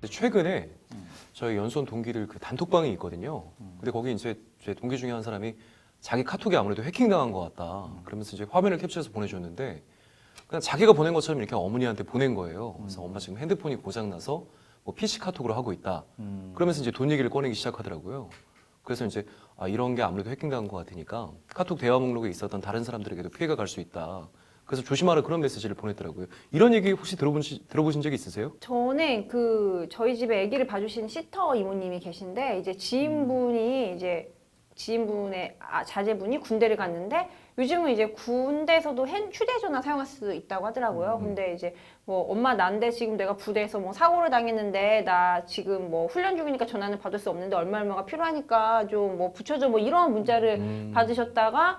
최근에 저희 연수원 동기들 그 단톡방이 있거든요. 근데 거기 이제 제 동기 중에 한 사람이 자기 카톡이 아무래도 해킹당한 것 같다. 그러면서 이제 화면을 캡처해서 보내줬는데 그냥 자기가 보낸 것처럼 이렇게 어머니한테 보낸 거예요. 그래서 엄마 지금 핸드폰이 고장나서 뭐 PC 카톡으로 하고 있다. 그러면서 이제 돈 얘기를 꺼내기 시작하더라고요. 그래서 이제 이런 게 아무래도 해킹당한 것 같으니까 카톡 대화 목록에 있었던 다른 사람들에게도 피해가 갈 수 있다. 그래서 조심하라 그런 메시지를 보냈더라고요. 이런 얘기 혹시 들어보신 적이 있으세요? 저는 저희 집에 아기를 봐주신 시터 이모님이 계신데 이제 지인분의 자제분이 군대를 갔는데 요즘은 이제 군대에서도 휴대전화 사용할 수 있다고 하더라고요. 근데 이제 뭐 엄마 난데 지금 내가 부대에서 뭐 사고를 당했는데 나 지금 뭐 훈련 중이니까 전화는 받을 수 없는데 얼마가 필요하니까 좀 뭐 붙여줘 뭐 이런 문자를 받으셨다가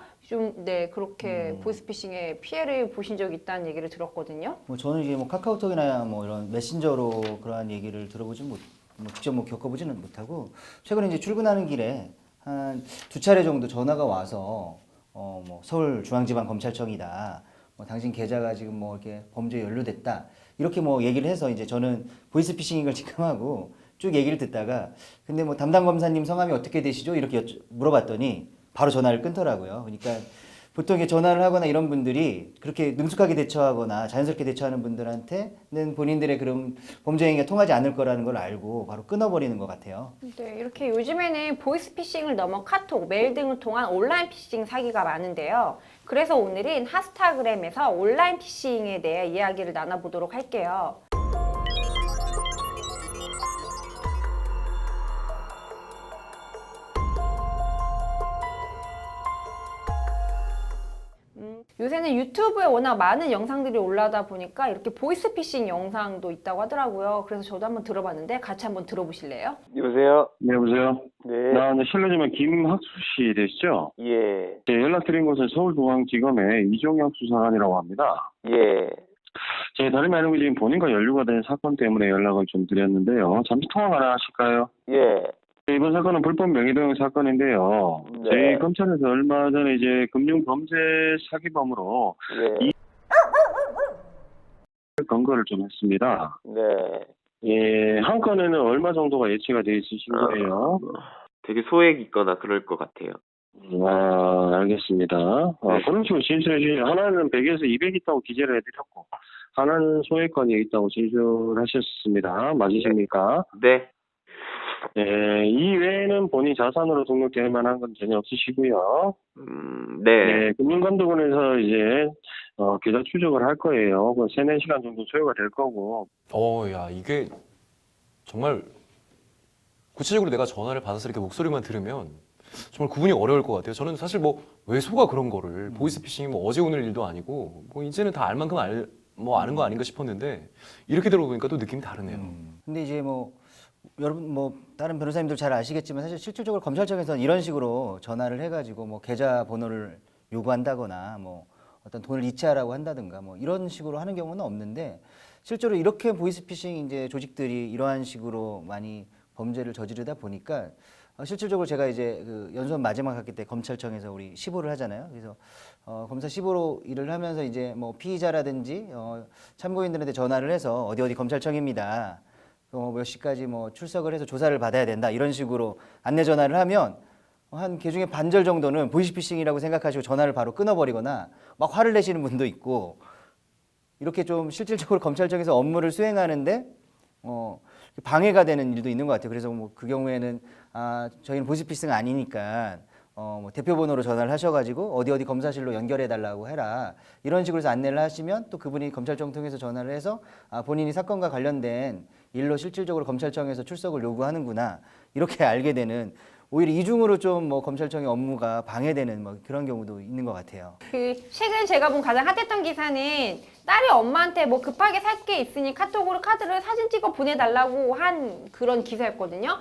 그렇게 보이스피싱의 피해를 보신 적이 있다는 얘기를 들었거든요. 뭐 저는 이제 뭐 카카오톡이나 뭐 이런 메신저로 그러한 얘기를 들어보진 직접 겪어보지는 못하고 최근에 이제 출근하는 길에 한 2차례 정도 전화가 와서 뭐 서울중앙지방검찰청이다. 뭐 당신 계좌가 지금 뭐 이렇게 범죄에 연루됐다. 이렇게 뭐 얘기를 해서 이제 저는 보이스피싱인 걸 직감하고 쭉 얘기를 듣다가 근데 뭐 담당 검사님 성함이 어떻게 되시죠? 이렇게 물어봤더니 바로 전화를 끊더라고요. 그러니까 보통 이렇게 전화를 하거나 이런 분들이 그렇게 능숙하게 대처하거나 자연스럽게 대처하는 분들한테는 본인들의 그런 범죄 행위가 통하지 않을 거라는 걸 알고 바로 끊어버리는 것 같아요. 네, 이렇게 요즘에는 보이스피싱을 넘어 카톡, 메일 등을 통한 온라인 피싱 사기가 많은데요. 그래서 오늘은 핫스타그램에서 온라인 피싱에 대해 이야기를 나눠보도록 할게요. 요새는 유튜브에 워낙 많은 영상들이 올라다 보니까 이렇게 보이스피싱 영상도 있다고 하더라고요. 그래서 저도 한번 들어봤는데 같이 한번 들어보실래요? 여보세요? 네, 여보세요? 네. 실례지만 김학수 씨 되시죠? 예. 네, 연락드린 곳은 서울중앙지검의 이종혁 수사관이라고 합니다. 예. 제 다름이 아니고 지금 본인과 연루가 된 사건 때문에 연락을 좀 드렸는데요. 잠시 통화 가능하실까요? 예. 이번 사건은 불법 명의도용 사건인데요. 네. 저희 검찰에서 얼마 전에 이제 금융범죄 사기범으로 예. 검거를 좀 했습니다. 네. 예, 한 건에는 얼마 정도가 예치가 돼 있으신 거예요? 되게 소액 있거나 그럴 것 같아요. 알겠습니다. 네. 그런 식으로 진술해 주시면 하나는 100에서 200 있다고 기재를 해드렸고 하나는 소액건이 있다고 진술하셨습니다. 맞으십니까? 네. 네, 이 외에는 본인 자산으로 등록될 만한 건 전혀 없으시고요. 네. 네, 금융감독원에서 이제 계좌 추적을 할 거예요. 그 3-4시간 정도 소요가 될 거고. 야, 이게 정말 구체적으로 내가 전화를 받아서 이렇게 목소리만 들으면 정말 구분이 어려울 것 같아요. 저는 사실 뭐 외소가 그런 거를 보이스피싱이 뭐 어제 오늘 일도 아니고 뭐 이제는 다 알 만큼 아는 거 아닌가 싶었는데 이렇게 들어보니까 또 느낌이 다르네요. 근데 이제 뭐 여러분 뭐 다른 변호사님들 잘 아시겠지만 사실 실질적으로 검찰청에서는 이런 식으로 전화를 해가지고 뭐 계좌 번호를 요구한다거나 뭐 어떤 돈을 이체하라고 한다든가 뭐 이런 식으로 하는 경우는 없는데 실제로 이렇게 보이스피싱 이제 조직들이 이러한 식으로 많이 범죄를 저지르다 보니까 실질적으로 제가 이제 그 연수원 마지막 학기 때 검찰청에서 우리 시보를 하잖아요. 그래서 검사 시보로 일을 하면서 이제 뭐 피의자라든지 참고인들한테 전화를 해서 어디 검찰청입니다. 몇 시까지 뭐 출석을 해서 조사를 받아야 된다 이런 식으로 안내 전화를 하면 한 개중에 반절 정도는 보이스피싱이라고 생각하시고 전화를 바로 끊어버리거나 막 화를 내시는 분도 있고 이렇게 좀 실질적으로 검찰청에서 업무를 수행하는데 방해가 되는 일도 있는 것 같아요. 그래서 뭐 그 경우에는 저희는 보이스피싱 아니니까 뭐 대표번호로 전화를 하셔가지고 어디 검사실로 연결해 달라고 해라 이런 식으로 해서 안내를 하시면 또 그분이 검찰청 통해서 전화를 해서 본인이 사건과 관련된 일로 실질적으로 검찰청에서 출석을 요구하는구나 이렇게 알게 되는 오히려 이중으로 좀 뭐 검찰청의 업무가 방해되는 뭐 그런 경우도 있는 것 같아요. 최근 제가 본 가장 핫했던 기사는 딸이 엄마한테 뭐 급하게 살 게 있으니 카톡으로 카드를 사진 찍어 보내달라고 한 그런 기사였거든요.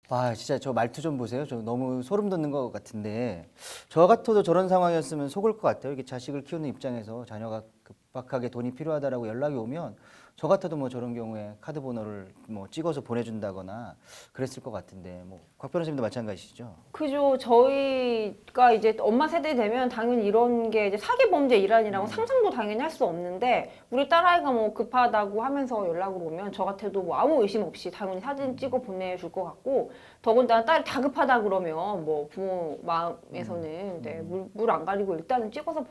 와, 진짜 저 말투 좀 보세요. 저 너무 소름 돋는 것 같은데 저 같아도 저런 상황이었으면 속을 것 같아요. 이게 자식을 키우는 입장에서 자녀가 급박하게 돈이 필요하다라고 연락이 오면 저 같아도 뭐 저런 경우에 카드 번호를 뭐 찍어서 보내준다거나 그랬을 것 같은데 뭐 곽 변호사님도 마찬가지시죠? 그죠. 저희가 이제 엄마 세대 되면 당연히 이런 게 이제 사기 범죄 일환이라고 상상도 당연히 할 수 없는데 우리 딸아이가 뭐 급하다고 하면서 연락을 오면 저 같아도 뭐 아무 의심 없이 당연히 사진 찍어 보내줄 것 같고 더군다나 딸이 다급하다 그러면 뭐 부모 마음에서는 네, 물 안 가리고 일단은 찍어서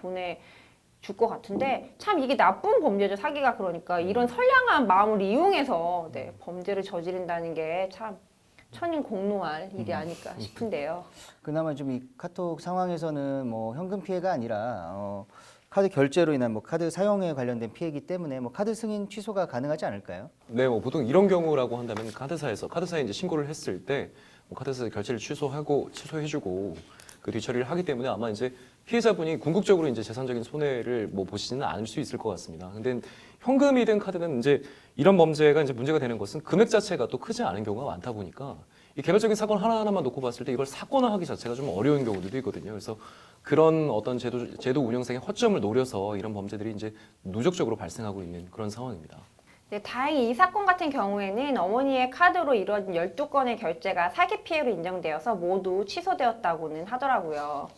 줄 것 같은데 참 이게 나쁜 범죄죠. 사기가 그러니까 이런 선량한 마음을 이용해서 네, 범죄를 저지른다는 게 참 천인공노할 일이 아닐까 싶은데요. 그나마 좀 이 카톡 상황에서는 뭐 현금 피해가 아니라 카드 결제로 인한 뭐 카드 사용에 관련된 피해이기 때문에 뭐 카드 승인 취소가 가능하지 않을까요? 네, 뭐 보통 이런 경우라고 한다면 카드사에 이제 신고를 했을 때 뭐 카드사 결제를 취소해주고 그 뒤처리를 하기 때문에 아마 이제 피해자분이 궁극적으로 이제 재산적인 손해를 뭐 보시지는 않을 수 있을 것 같습니다. 근데 현금이든 카드는 이제 이런 범죄가 이제 문제가 되는 것은 금액 자체가 또 크지 않은 경우가 많다 보니까 이 개별적인 사건 하나하나만 놓고 봤을 때 이걸 사건화하기 자체가 좀 어려운 경우들도 있거든요. 그래서 그런 어떤 제도 운영상의 허점을 노려서 이런 범죄들이 이제 누적적으로 발생하고 있는 그런 상황입니다. 네, 다행히 이 사건 같은 경우에는 어머니의 카드로 이루어진 12건의 결제가 사기 피해로 인정되어서 모두 취소되었다고는 하더라고요.